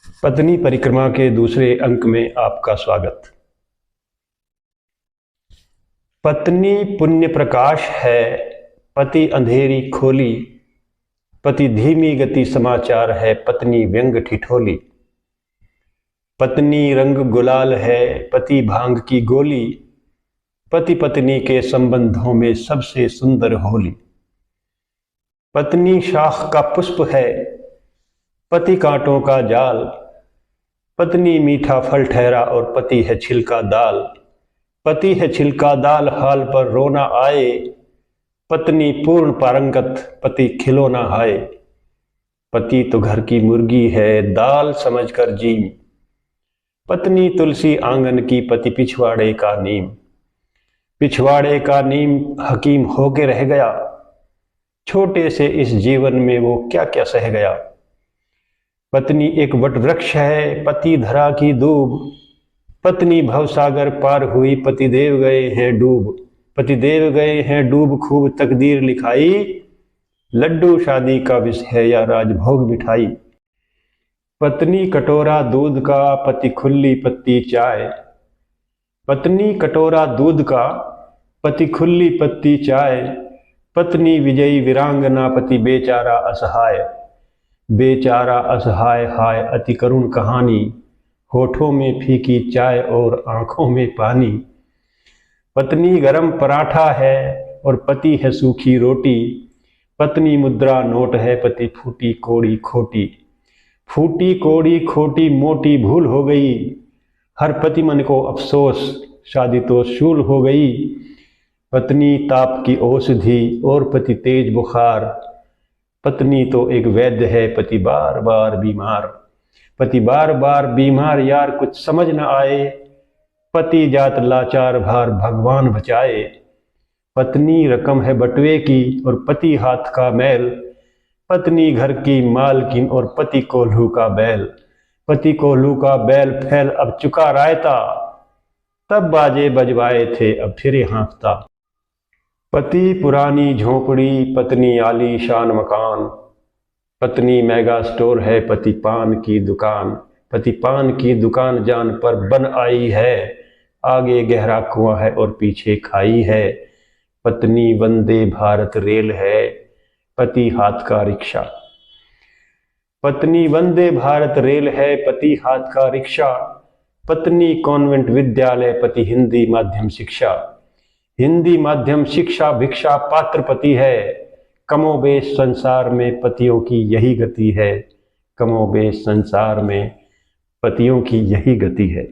पत्नी परिक्रमा के दूसरे अंक में आपका स्वागत। पत्नी पुण्य प्रकाश है, पति अंधेरी खोली। पति धीमी गति समाचार है, पत्नी व्यंग ठिठोली। पत्नी रंग गुलाल है, पति भांग की गोली। पति पत्नी के संबंधों में सबसे सुंदर होली। पत्नी शाख का पुष्प है, पति कांटों का जाल। पत्नी मीठा फल ठहरा और पति है छिलका दाल। पति है छिलका दाल, हाल पर रोना आए। पत्नी पूर्ण पारंगत, पति खिलौना हाय। पति तो घर की मुर्गी है, दाल समझकर जीम। पत्नी तुलसी आंगन की, पति पिछवाड़े का नीम। पिछवाड़े का नीम हकीम होके रह गया, छोटे से इस जीवन में वो क्या क्या सह गया। पत्नी एक वट वृक्ष है, पति धरा की दूब। पत्नी भवसागर पार हुई, पतिदेव गए हैं डूब। पतिदेव गए हैं डूब, खूब तकदीर लिखाई। लड्डू शादी का विष है या राजभोग मिठाई। पत्नी कटोरा दूध का, पति खुली पत्ती चाय। पत्नी कटोरा दूध का, पति खुली पत्ती चाय। पत्नी विजयी वीरांगना, पति बेचारा असहाय। बेचारा असहाय हाय अति करुण कहानी। होठों में फीकी चाय और आंखों में पानी। पत्नी गरम पराठा है और पति है सूखी रोटी। पत्नी मुद्रा नोट है, पति फूटी कौड़ी खोटी। फूटी कौड़ी खोटी मोटी भूल हो गई। हर पति मन को अफसोस, शादी तो शूल हो गई। पत्नी ताप की औषधि और पति तेज बुखार। पत्नी तो एक वैद्य है, पति बार बार बीमार। पति बार बार बीमार, यार कुछ समझ न आए। पति जात लाचार, भार भगवान बचाए। पत्नी रकम है बटुए की और पति हाथ का मैल। पत्नी घर की मालकिन और पति कोल्हू का बैल। पति कोल्हू का बैल फैल अब चुका रायता। तब बाजे बजवाए थे, अब फिर हाँफता। पति पुरानी झोपड़ी, पत्नी आलीशान मकान। पत्नी मेगा स्टोर है, पति पान की दुकान। पति पान की दुकान जान पर बन आई है। आगे गहरा कुआं है और पीछे खाई है। पत्नी वंदे भारत रेल है, पति हाथ का रिक्शा। पत्नी वंदे भारत रेल है, पति हाथ का रिक्शा। पत्नी कॉन्वेंट विद्यालय, पति हिंदी माध्यम शिक्षा। हिंदी माध्यम शिक्षा भिक्षा पात्र पति है। कमोबेश संसार में पतियों की यही गति है। कमोबेश संसार में पतियों की यही गति है।